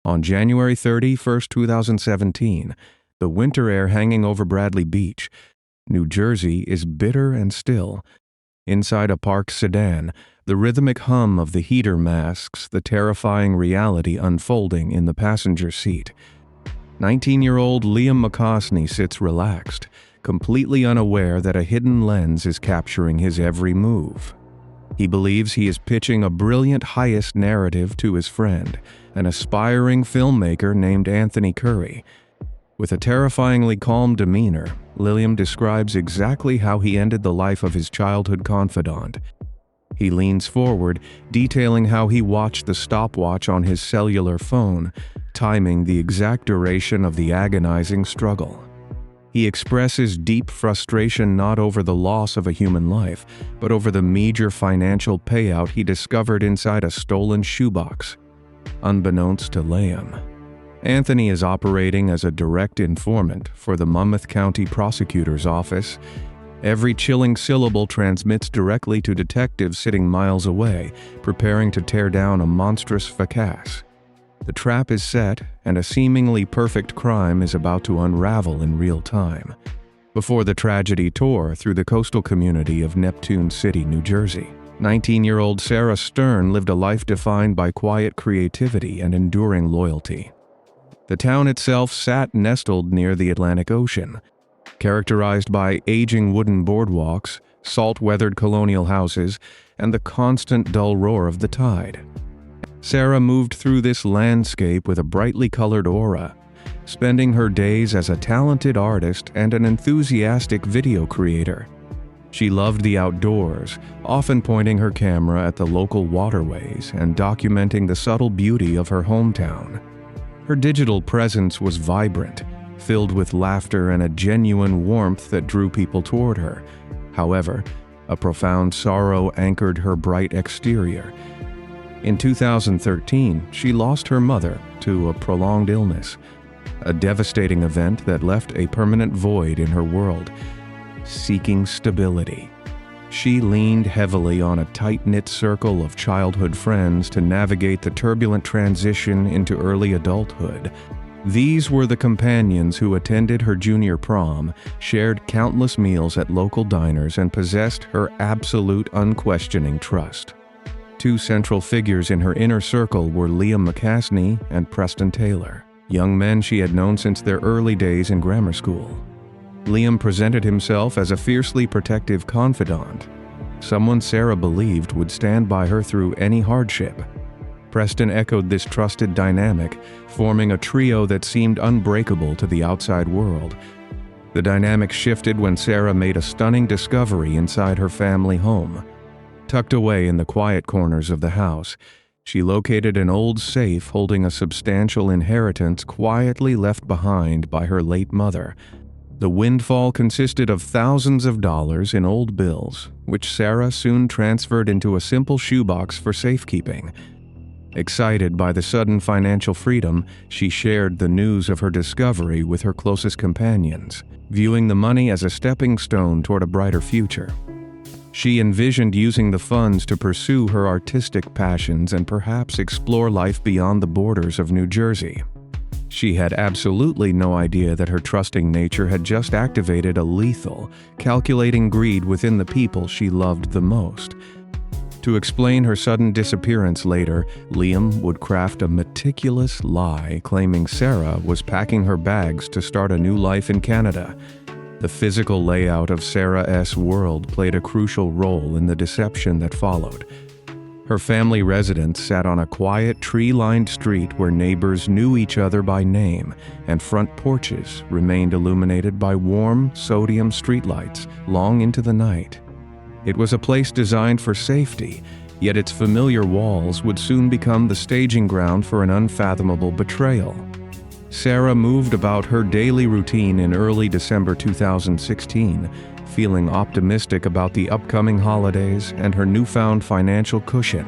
On January 31, 2017, the winter air hanging over Bradley Beach, New Jersey, is bitter and still. Inside a parked sedan, the rhythmic hum of the heater masks the terrifying reality unfolding in the passenger seat. 19-year-old Liam McCosney sits relaxed, completely unaware that a hidden lens is capturing his every move. He believes he is pitching a brilliant heist narrative to his friend, an aspiring filmmaker named Anthony Curry. With a terrifyingly calm demeanor, Liam describes exactly how he ended the life of his childhood confidant. He leans forward, detailing how he watched the stopwatch on his cellular phone, timing the exact duration of the agonizing struggle. He expresses deep frustration not over the loss of a human life, but over the meager financial payout he discovered inside a stolen shoebox. Unbeknownst to Liam, Anthony is operating as a direct informant for the Monmouth County Prosecutor's Office. Every chilling syllable transmits directly to detectives sitting miles away, preparing to tear down a monstrous fracas. The trap is set, and a seemingly perfect crime is about to unravel in real time, before the tragedy tore through the coastal community of Neptune City, New Jersey. 19-year-old Sarah Stern lived a life defined by quiet creativity and enduring loyalty. The town itself sat nestled near the Atlantic Ocean, characterized by aging wooden boardwalks, salt-weathered colonial houses, and the constant dull roar of the tide. Sarah moved through this landscape with a brightly colored aura, spending her days as a talented artist and an enthusiastic video creator. She loved the outdoors, often pointing her camera at the local waterways and documenting the subtle beauty of her hometown. Her digital presence was vibrant, filled with laughter and a genuine warmth that drew people toward her. However, a profound sorrow anchored her bright exterior. In 2013, she lost her mother to a prolonged illness, a devastating event that left a permanent void in her world. Seeking stability, she leaned heavily on a tight-knit circle of childhood friends to navigate the turbulent transition into early adulthood. These were the companions who attended her junior prom, shared countless meals at local diners, and possessed her absolute unquestioning trust. Two central figures in her inner circle were Liam McCosney and Preston Taylor, young men she had known since their early days in grammar school. Liam presented himself as a fiercely protective confidant, someone Sarah believed would stand by her through any hardship. Preston echoed this trusted dynamic, forming a trio that seemed unbreakable to the outside world. The dynamic shifted when Sarah made a stunning discovery inside her family home. Tucked away in the quiet corners of the house, she located an old safe holding a substantial inheritance quietly left behind by her late mother. The windfall consisted of thousands of dollars in old bills, which Sarah soon transferred into a simple shoebox for safekeeping. Excited by the sudden financial freedom, she shared the news of her discovery with her closest companions, viewing the money as a stepping stone toward a brighter future. She envisioned using the funds to pursue her artistic passions and perhaps explore life beyond the borders of New Jersey. She had absolutely no idea that her trusting nature had just activated a lethal, calculating greed within the people she loved the most. To explain her sudden disappearance later, Liam would craft a meticulous lie claiming Sarah was packing her bags to start a new life in Canada. The physical layout of Sarah's world played a crucial role in the deception that followed. Her family residence sat on a quiet, tree-lined street where neighbors knew each other by name, and front porches remained illuminated by warm, sodium streetlights long into the night. It was a place designed for safety, yet its familiar walls would soon become the staging ground for an unfathomable betrayal. Sarah moved about her daily routine in early December 2016, feeling optimistic about the upcoming holidays and her newfound financial cushion.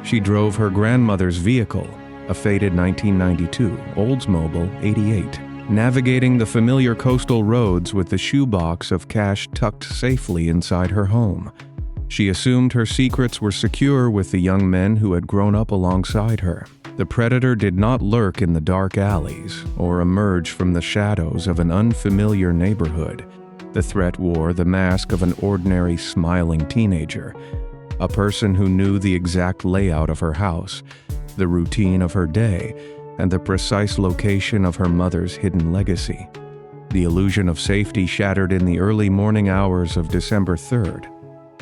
She drove her grandmother's vehicle, a faded 1992 Oldsmobile 88, navigating the familiar coastal roads with the shoebox of cash tucked safely inside her home. She assumed her secrets were secure with the young men who had grown up alongside her. The predator did not lurk in the dark alleys or emerge from the shadows of an unfamiliar neighborhood. The threat wore the mask of an ordinary, smiling teenager, a person who knew the exact layout of her house, the routine of her day, and the precise location of her mother's hidden legacy. The illusion of safety shattered in the early morning hours of December 3rd,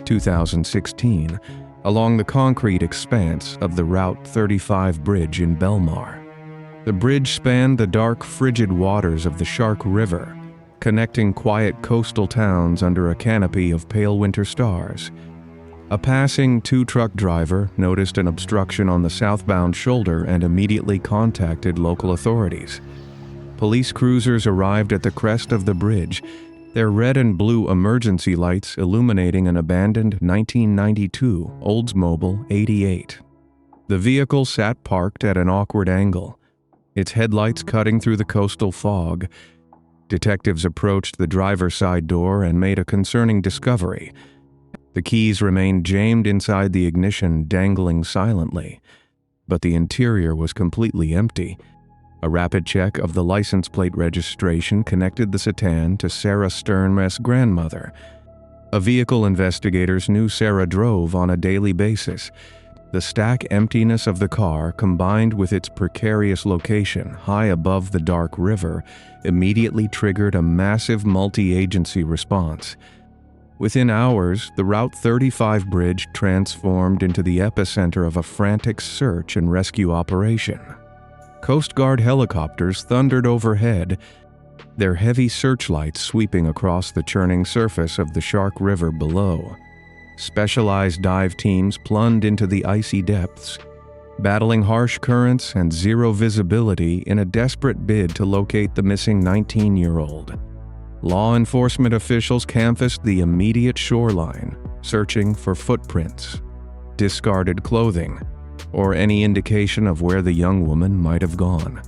2016, along the concrete expanse of the Route 35 bridge in Belmar. The bridge spanned the dark, frigid waters of the Shark River, connecting quiet coastal towns under a canopy of pale winter stars. A passing two-truck driver noticed an obstruction on the southbound shoulder and immediately contacted local authorities. Police cruisers arrived at the crest of the bridge, their red and blue emergency lights illuminating an abandoned 1992 Oldsmobile 88. The vehicle sat parked at an awkward angle, its headlights cutting through the coastal fog. Detectives approached the driver's side door and made a concerning discovery. The keys remained jammed inside the ignition, dangling silently, but the interior was completely empty. A rapid check of the license plate registration connected the sedan to Sarah Sternmess' grandmother, a vehicle investigators knew Sarah drove on a daily basis. The stack emptiness of the car, combined with its precarious location high above the dark river, immediately triggered a massive multi-agency response. Within hours, the Route 35 bridge transformed into the epicenter of a frantic search and rescue operation. Coast Guard helicopters thundered overhead, their heavy searchlights sweeping across the churning surface of the Shark River below. Specialized dive teams plunged into the icy depths, battling harsh currents and zero visibility in a desperate bid to locate the missing 19-year-old. Law enforcement officials canvassed the immediate shoreline, searching for footprints, discarded clothing, or any indication of where the young woman might have gone.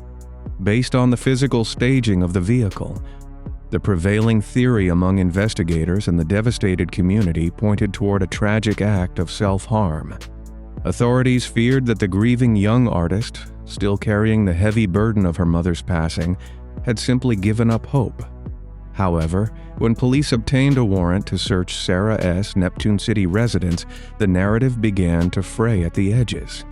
Based on the physical staging of the vehicle, the prevailing theory among investigators and the devastated community pointed toward a tragic act of self-harm. Authorities feared that the grieving young artist, still carrying the heavy burden of her mother's passing, had simply given up hope. However, when police obtained a warrant to search Sarah S. Neptune City residence, the narrative began to fray at the edges.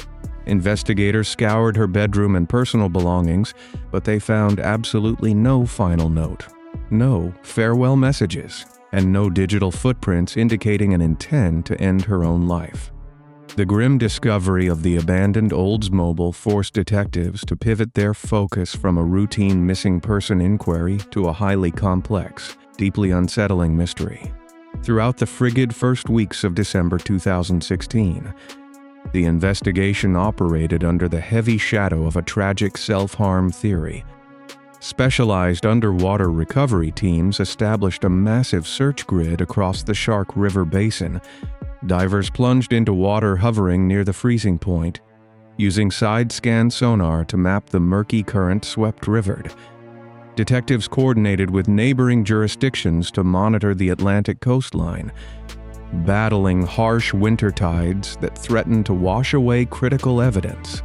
Investigators scoured her bedroom and personal belongings, but they found absolutely no final note, no farewell messages, and no digital footprints indicating an intent to end her own life. The grim discovery of the abandoned Oldsmobile forced detectives to pivot their focus from a routine missing person inquiry to a highly complex, deeply unsettling mystery. Throughout the frigid first weeks of December 2016, the investigation operated under the heavy shadow of a tragic self-harm theory. Specialized underwater recovery teams established a massive search grid across the Shark River basin. Divers plunged into water hovering near the freezing point, using side-scan sonar to map the murky current-swept river. Detectives coordinated with neighboring jurisdictions to monitor the Atlantic coastline, battling harsh winter tides that threatened to wash away critical evidence.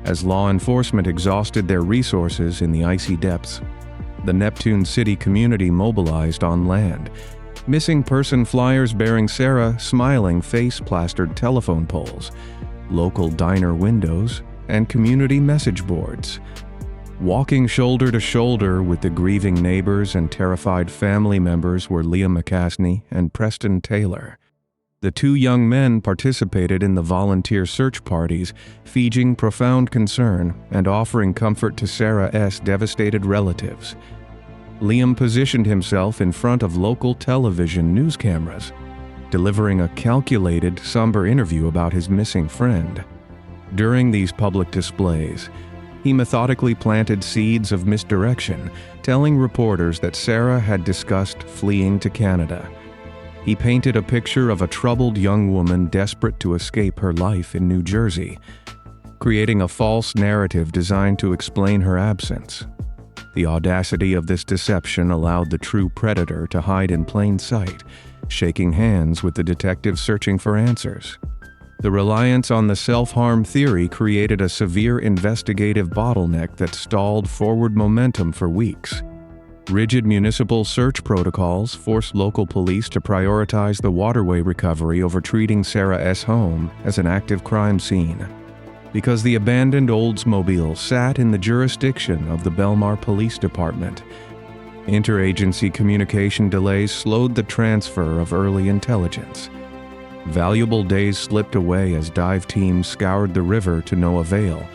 As law enforcement exhausted their resources in the icy depths, the Neptune City community mobilized on land. Missing person flyers bearing Sarah smiling face-plastered telephone poles, local diner windows, and community message boards. Walking shoulder to shoulder with the grieving neighbors and terrified family members were Liam McCasney and Preston Taylor. The two young men participated in the volunteer search parties, feigning profound concern and offering comfort to Sarah S.'s devastated relatives. Liam positioned himself in front of local television news cameras, delivering a calculated, somber interview about his missing friend. During these public displays, he methodically planted seeds of misdirection, telling reporters that Sarah had discussed fleeing to Canada. He painted a picture of a troubled young woman desperate to escape her life in New Jersey, creating a false narrative designed to explain her absence. The audacity of this deception allowed the true predator to hide in plain sight, shaking hands with the detectives searching for answers. The reliance on the self-harm theory created a severe investigative bottleneck that stalled forward momentum for weeks. Rigid municipal search protocols forced local police to prioritize the waterway recovery over treating Sarah S. home as an active crime scene. Because the abandoned Oldsmobile sat in the jurisdiction of the Belmar Police Department, interagency communication delays slowed the transfer of early intelligence. Valuable days slipped away as dive teams scoured the river to no avail,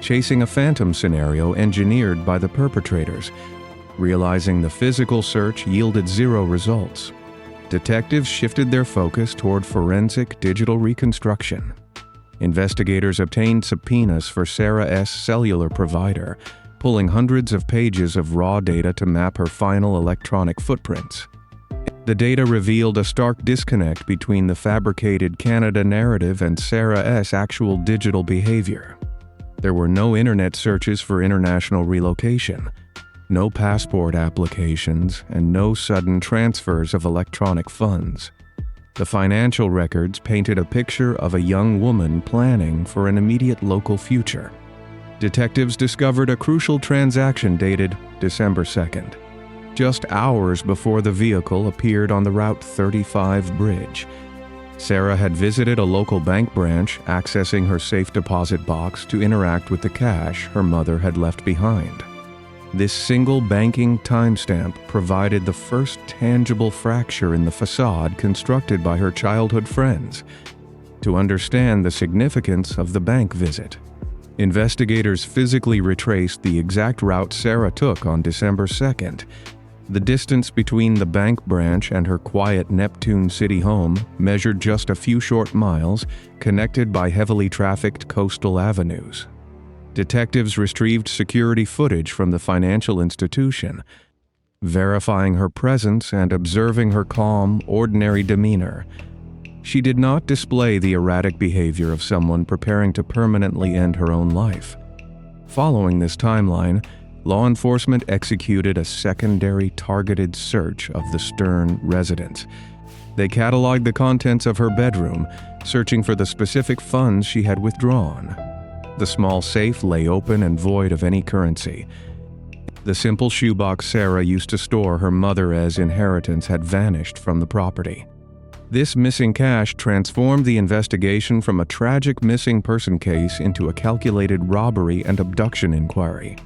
chasing a phantom scenario engineered by the perpetrators. Realizing the physical search yielded zero results, detectives shifted their focus toward forensic digital reconstruction. Investigators obtained subpoenas for Sarah S.' cellular provider, pulling hundreds of pages of raw data to map her final electronic footprints. The data revealed a stark disconnect between the fabricated Canada narrative and Sarah S.' actual digital behavior. There were no internet searches for international relocation, no passport applications, and no sudden transfers of electronic funds. The financial records painted a picture of a young woman planning for an immediate local future. Detectives discovered a crucial transaction dated December 2nd, just hours before the vehicle appeared on the Route 35 bridge. Sarah had visited a local bank branch, accessing her safe deposit box to interact with the cash her mother had left behind. This single banking timestamp provided the first tangible fracture in the facade constructed by her childhood friends. To understand the significance of the bank visit, investigators physically retraced the exact route Sarah took on December 2nd. The distance between the bank branch and her quiet Neptune City home measured just a few short miles, connected by heavily trafficked coastal avenues. Detectives retrieved security footage from the financial institution, verifying her presence and observing her calm, ordinary demeanor. She did not display the erratic behavior of someone preparing to permanently end her own life. Following this timeline, law enforcement executed a secondary targeted search of the Stern residence. They cataloged the contents of her bedroom, searching for the specific funds she had withdrawn. The small safe lay open and void of any currency. The simple shoebox Sarah used to store her mother's inheritance had vanished from the property. This missing cash transformed the investigation from a tragic missing person case into a calculated robbery and abduction inquiry.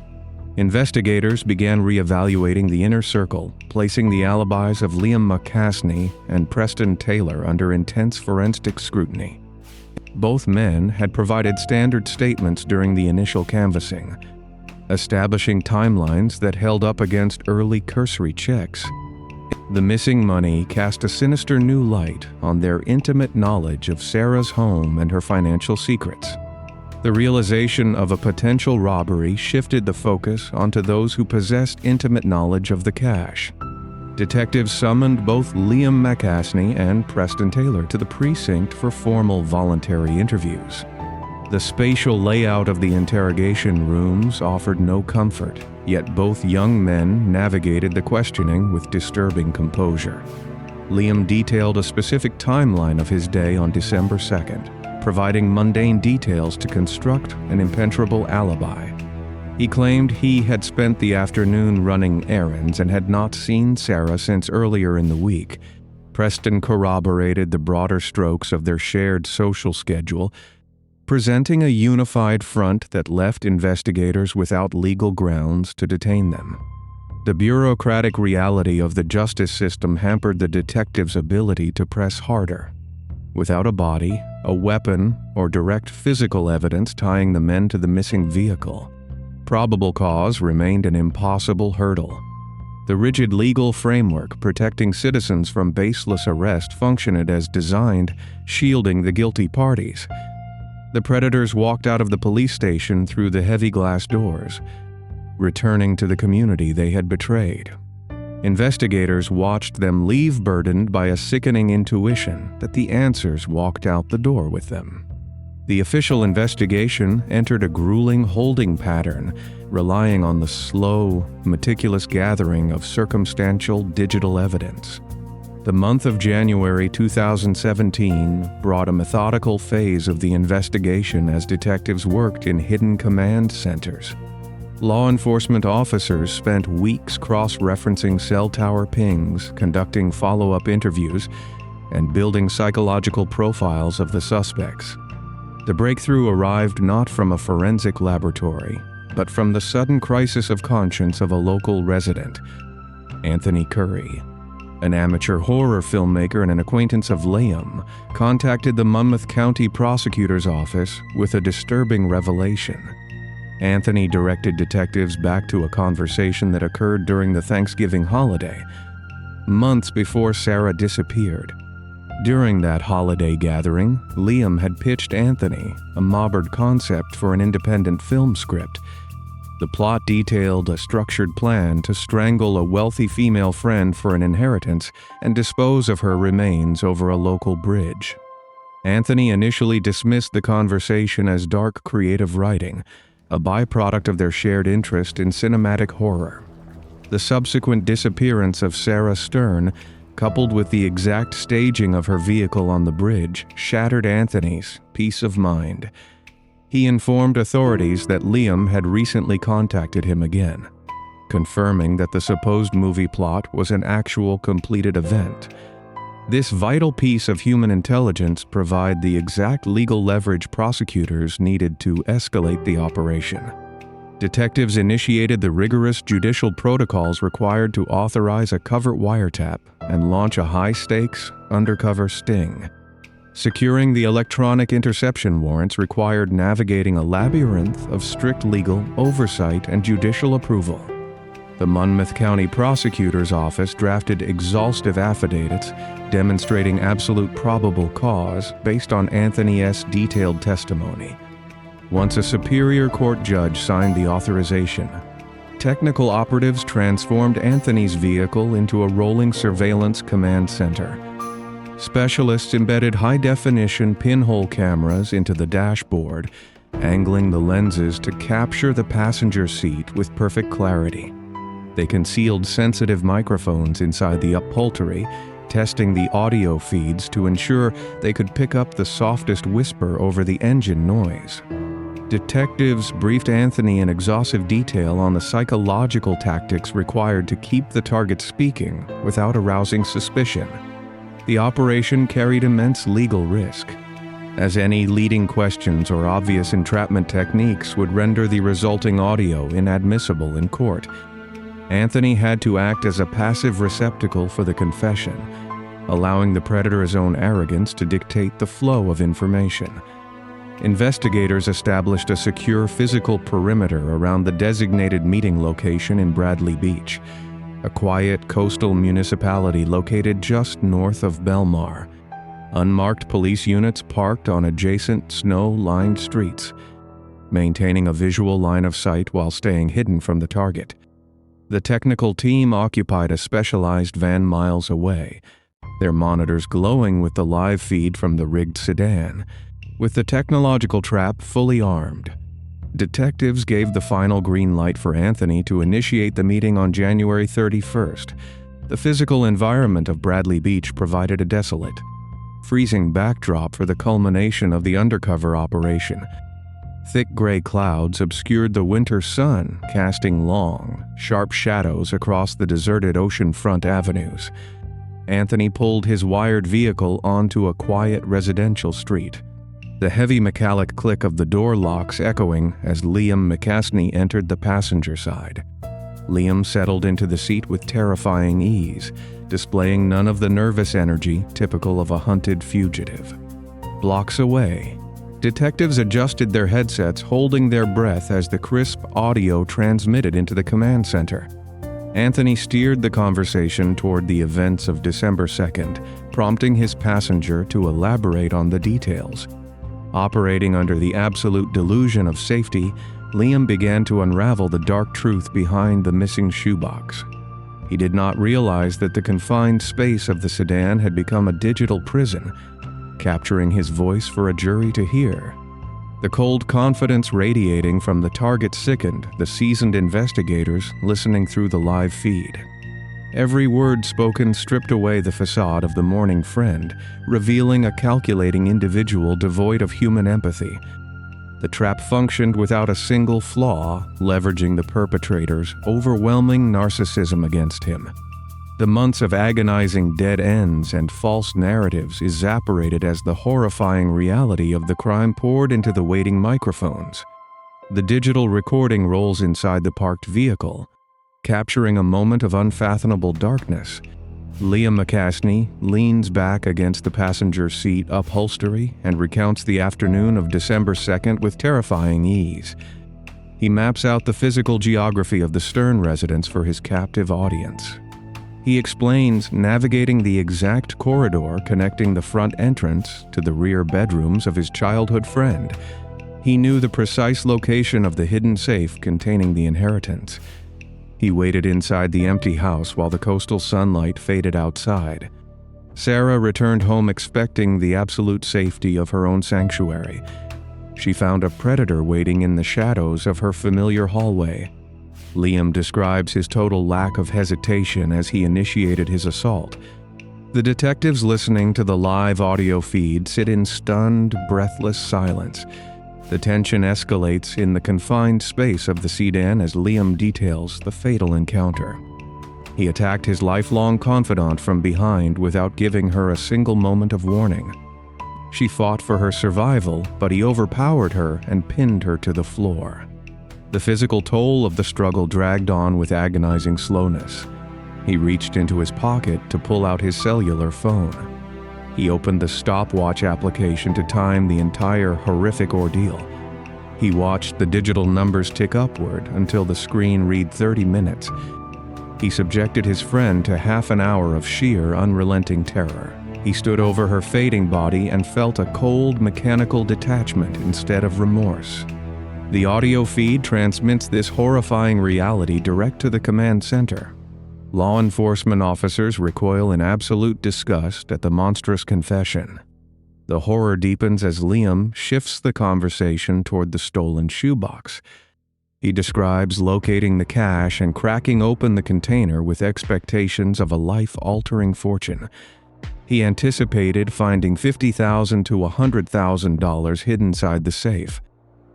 Investigators began reevaluating the inner circle, placing the alibis of Liam McCaskey and Preston Taylor under intense forensic scrutiny. Both men had provided standard statements during the initial canvassing, establishing timelines that held up against early cursory checks. The missing money cast a sinister new light on their intimate knowledge of Sarah's home and her financial secrets. The realization of a potential robbery shifted the focus onto those who possessed intimate knowledge of the cash. Detectives summoned both Liam McCaskey and Preston Taylor to the precinct for formal voluntary interviews. The spatial layout of the interrogation rooms offered no comfort, yet both young men navigated the questioning with disturbing composure. Liam detailed a specific timeline of his day on December 2nd, providing mundane details to construct an impenetrable alibi. He claimed he had spent the afternoon running errands and had not seen Sarah since earlier in the week. Preston corroborated the broader strokes of their shared social schedule, presenting a unified front that left investigators without legal grounds to detain them. The bureaucratic reality of the justice system hampered the detectives' ability to press harder. Without a body, a weapon, or direct physical evidence tying the men to the missing vehicle, probable cause remained an impossible hurdle. The rigid legal framework protecting citizens from baseless arrest functioned as designed, shielding the guilty parties. The predators walked out of the police station through the heavy glass doors, returning to the community they had betrayed. Investigators watched them leave burdened by a sickening intuition that the answers walked out the door with them. The official investigation entered a grueling holding pattern, relying on the slow, meticulous gathering of circumstantial digital evidence. The month of January 2017 brought a methodical phase of the investigation as detectives worked in hidden command centers. Law enforcement officers spent weeks cross-referencing cell tower pings, conducting follow-up interviews, and building psychological profiles of the suspects. The breakthrough arrived not from a forensic laboratory, but from the sudden crisis of conscience of a local resident, Anthony Curry. An amateur horror filmmaker and an acquaintance of Liam contacted the Monmouth County Prosecutor's Office with a disturbing revelation. Anthony directed detectives back to a conversation that occurred during the Thanksgiving holiday, months before Sarah disappeared. During that holiday gathering, Liam had pitched Anthony a maubert concept for an independent film script. The plot detailed a structured plan to strangle a wealthy female friend for an inheritance and dispose of her remains over a local bridge. Anthony initially dismissed the conversation as dark creative writing, a byproduct of their shared interest in cinematic horror. The subsequent disappearance of Sarah Stern, coupled with the exact staging of her vehicle on the bridge, shattered Anthony's peace of mind. He informed authorities that Liam had recently contacted him again, confirming that the supposed movie plot was an actual completed event. This vital piece of human intelligence provided the exact legal leverage prosecutors needed to escalate the operation. Detectives initiated the rigorous judicial protocols required to authorize a covert wiretap and launch a high-stakes, undercover sting. Securing the electronic interception warrants required navigating a labyrinth of strict legal oversight and judicial approval. The Monmouth County Prosecutor's Office drafted exhaustive affidavits demonstrating absolute probable cause based on Anthony's detailed testimony. Once a Superior Court judge signed the authorization, technical operatives transformed Anthony's vehicle into a rolling surveillance command center. Specialists embedded high-definition pinhole cameras into the dashboard, angling the lenses to capture the passenger seat with perfect clarity. They concealed sensitive microphones inside the upholstery, testing the audio feeds to ensure they could pick up the softest whisper over the engine noise. Detectives briefed Anthony in exhaustive detail on the psychological tactics required to keep the target speaking without arousing suspicion. The operation carried immense legal risk, as any leading questions or obvious entrapment techniques would render the resulting audio inadmissible in court. Anthony had to act as a passive receptacle for the confession, allowing the predator's own arrogance to dictate the flow of information. Investigators established a secure physical perimeter around the designated meeting location in Bradley Beach, a quiet coastal municipality located just north of Belmar. Unmarked police units parked on adjacent snow-lined streets, maintaining a visual line of sight while staying hidden from the target. The technical team occupied a specialized van miles away, their monitors glowing with the live feed from the rigged sedan. With the technological trap fully armed, detectives gave the final green light for Anthony to initiate the meeting on January 31st. The physical environment of Bradley Beach provided a desolate, freezing backdrop for the culmination of the undercover operation. Thick gray clouds obscured the winter sun, casting long, sharp shadows across the deserted oceanfront avenues. Anthony pulled his wired vehicle onto a quiet residential street, the heavy metallic click of the door locks echoing as Liam McCastney entered the passenger side. Liam settled into the seat with terrifying ease, displaying none of the nervous energy typical of a hunted fugitive. Blocks away, detectives adjusted their headsets, holding their breath as the crisp audio transmitted into the command center. Anthony steered the conversation toward the events of December 2nd, prompting his passenger to elaborate on the details. Operating under the absolute delusion of safety, Liam began to unravel the dark truth behind the missing shoebox. He did not realize that the confined space of the sedan had become a digital prison, capturing his voice for a jury to hear. The cold confidence radiating from the target sickened the seasoned investigators listening through the live feed. Every word spoken stripped away the facade of the mourning friend, revealing a calculating individual devoid of human empathy. The trap functioned without a single flaw, leveraging the perpetrator's overwhelming narcissism against him. The months of agonizing dead ends and false narratives evaporated as the horrifying reality of the crime poured into the waiting microphones. The digital recording rolls inside the parked vehicle, capturing a moment of unfathomable darkness. Liam McCaskey leans back against the passenger seat upholstery and recounts the afternoon of December 2nd with terrifying ease. He maps out the physical geography of the Stern residence for his captive audience. He explains navigating the exact corridor connecting the front entrance to the rear bedrooms of his childhood friend. He knew the precise location of the hidden safe containing the inheritance. He waited inside the empty house while the coastal sunlight faded outside. Sarah returned home expecting the absolute safety of her own sanctuary. She found a predator waiting in the shadows of her familiar hallway. Liam describes his total lack of hesitation as he initiated his assault. The detectives listening to the live audio feed sit in stunned, breathless silence. The tension escalates in the confined space of the sedan as Liam details the fatal encounter. He attacked his lifelong confidant from behind without giving her a single moment of warning. She fought for her survival, but he overpowered her and pinned her to the floor. The physical toll of the struggle dragged on with agonizing slowness. He reached into his pocket to pull out his cellular phone. He opened the stopwatch application to time the entire horrific ordeal. He watched the digital numbers tick upward until the screen read 30 minutes. He subjected his friend to half an hour of sheer, unrelenting terror. He stood over her fading body and felt a cold, mechanical detachment instead of remorse. The audio feed transmits this horrifying reality direct to the command center. Law enforcement officers recoil in absolute disgust at the monstrous confession. The horror deepens as Liam shifts the conversation toward the stolen shoebox. He describes locating the cash and cracking open the container with expectations of a life-altering fortune. He anticipated finding $50,000 to $100,000 hidden inside the safe.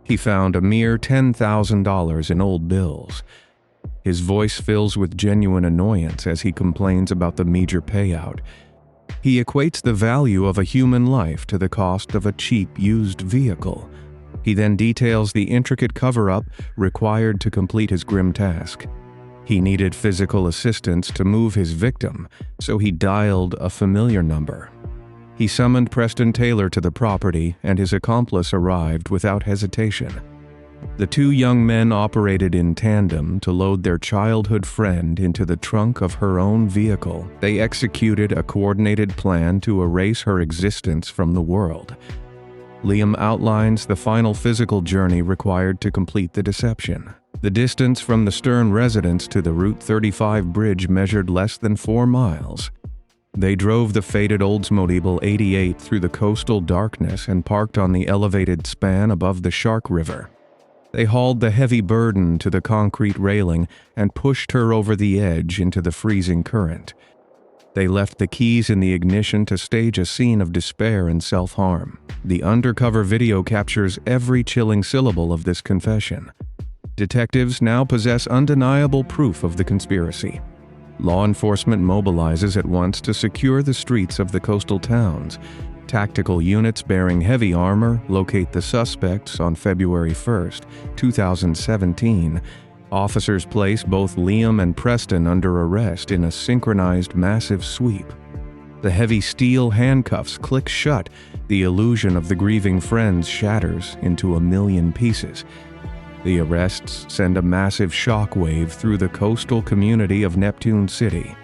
He found a mere $10,000 in old bills. His voice fills with genuine annoyance as he complains about the meager payout. He equates the value of a human life to the cost of a cheap, used vehicle. He then details the intricate cover-up required to complete his grim task. He needed physical assistance to move his victim, so he dialed a familiar number. He summoned Preston Taylor to the property, and his accomplice arrived without hesitation. The two young men operated in tandem to load their childhood friend into the trunk of her own vehicle. They executed a coordinated plan to erase her existence from the world. Liam outlines the final physical journey required to complete the deception. The distance from the Stern residence to the Route 35 bridge measured less than 4 miles. They drove the faded Oldsmobile 88 through the coastal darkness and parked on the elevated span above the Shark River. They hauled the heavy burden to the concrete railing and pushed her over the edge into the freezing current. They left the keys in the ignition to stage a scene of despair and self-harm. The undercover video captures every chilling syllable of this confession. Detectives now possess undeniable proof of the conspiracy. Law enforcement mobilizes at once to secure the streets of the coastal towns. Tactical units bearing heavy armor locate the suspects on February 1st, 2017. Officers place both Liam and Preston under arrest in a synchronized massive sweep. The heavy steel handcuffs click shut. The illusion of the grieving friends shatters into a million pieces. The arrests send a massive shockwave through the coastal community of Neptune City.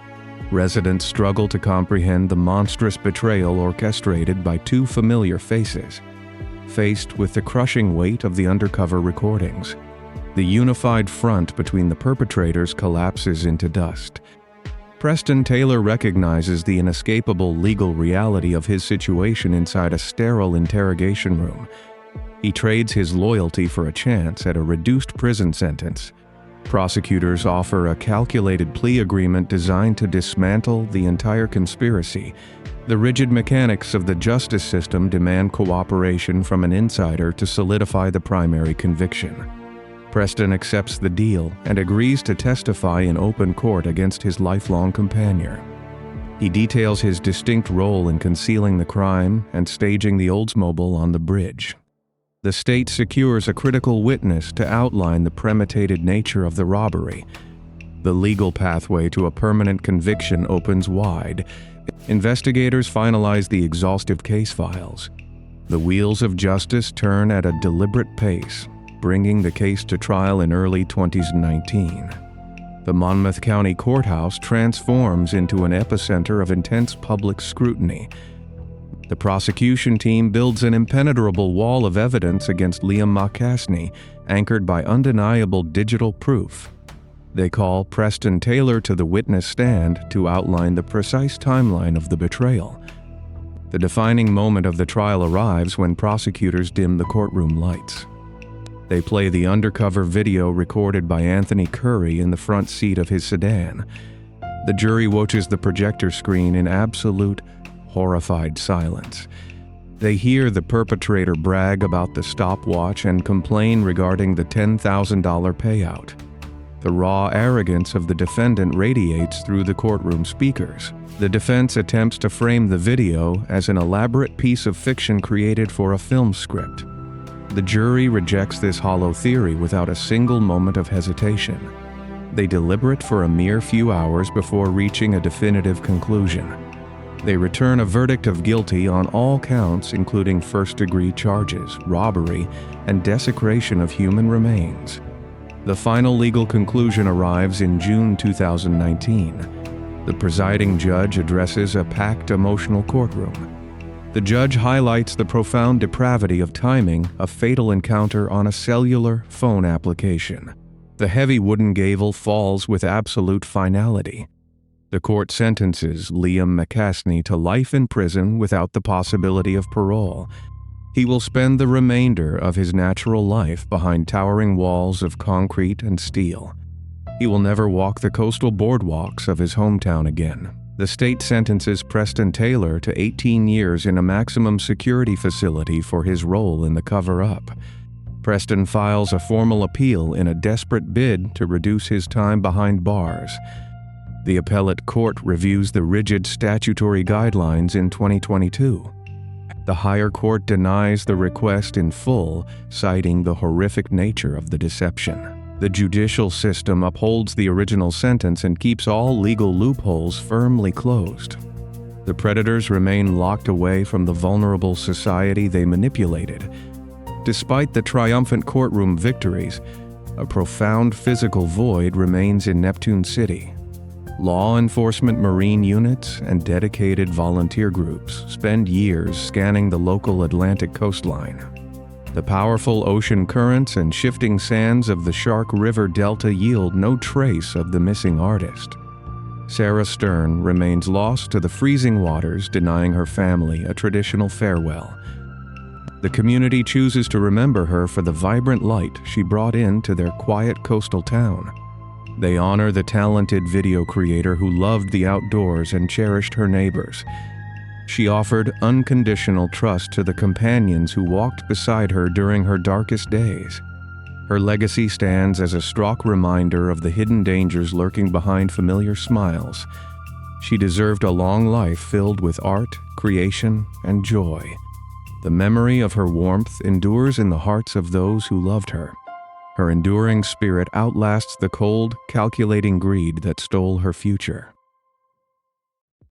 Residents struggle to comprehend the monstrous betrayal orchestrated by two familiar faces. Faced with the crushing weight of the undercover recordings, the unified front between the perpetrators collapses into dust. Preston Taylor recognizes the inescapable legal reality of his situation inside a sterile interrogation room. He trades his loyalty for a chance at a reduced prison sentence. Prosecutors offer a calculated plea agreement designed to dismantle the entire conspiracy. The rigid mechanics of the justice system demand cooperation from an insider to solidify the primary conviction. Preston accepts the deal and agrees to testify in open court against his lifelong companion. He details his distinct role in concealing the crime and staging the Oldsmobile on the bridge. The state secures a critical witness to outline the premeditated nature of the robbery. The legal pathway to a permanent conviction opens wide. Investigators finalize the exhaustive case files. The wheels of justice turn at a deliberate pace, bringing the case to trial in early 2019. The Monmouth County Courthouse transforms into an epicenter of intense public scrutiny. The prosecution team builds an impenetrable wall of evidence against Liam McCaskey, anchored by undeniable digital proof. They call Preston Taylor to the witness stand to outline the precise timeline of the betrayal. The defining moment of the trial arrives when prosecutors dim the courtroom lights. They play the undercover video recorded by Anthony Curry in the front seat of his sedan. The jury watches the projector screen in absolute, horrified silence. They hear the perpetrator brag about the stopwatch and complain regarding the $10,000 payout. The raw arrogance of the defendant radiates through the courtroom speakers. The defense attempts to frame the video as an elaborate piece of fiction created for a film script. The jury rejects this hollow theory without a single moment of hesitation. They deliberate for a mere few hours before reaching a definitive conclusion. They return a verdict of guilty on all counts, including first-degree charges, robbery, and desecration of human remains. The final legal conclusion arrives in June 2019. The presiding judge addresses a packed, emotional courtroom. The judge highlights the profound depravity of timing a fatal encounter on a cellular phone application. The heavy wooden gavel falls with absolute finality. The court sentences Liam McCaskey to life in prison without the possibility of parole. He will spend the remainder of his natural life behind towering walls of concrete and steel. He will never walk the coastal boardwalks of his hometown again. The state sentences Preston Taylor to 18 years in a maximum security facility for his role in the cover-up. Preston files a formal appeal in a desperate bid to reduce his time behind bars. The appellate court reviews the rigid statutory guidelines in 2022. The higher court denies the request in full, citing the horrific nature of the deception. The judicial system upholds the original sentence and keeps all legal loopholes firmly closed. The predators remain locked away from the vulnerable society they manipulated. Despite the triumphant courtroom victories, a profound physical void remains in Neptune City. Law enforcement Marine units and dedicated volunteer groups spend years scanning the local Atlantic coastline. The powerful ocean currents and shifting sands of the Shark River Delta yield no trace of the missing artist. Sarah Stern remains lost to the freezing waters, denying her family a traditional farewell. The community chooses to remember her for the vibrant light she brought into their quiet coastal town. They honor the talented video creator who loved the outdoors and cherished her neighbors. She offered unconditional trust to the companions who walked beside her during her darkest days. Her legacy stands as a stark reminder of the hidden dangers lurking behind familiar smiles. She deserved a long life filled with art, creation, and joy. The memory of her warmth endures in the hearts of those who loved her. Her enduring spirit outlasts the cold, calculating greed that stole her future.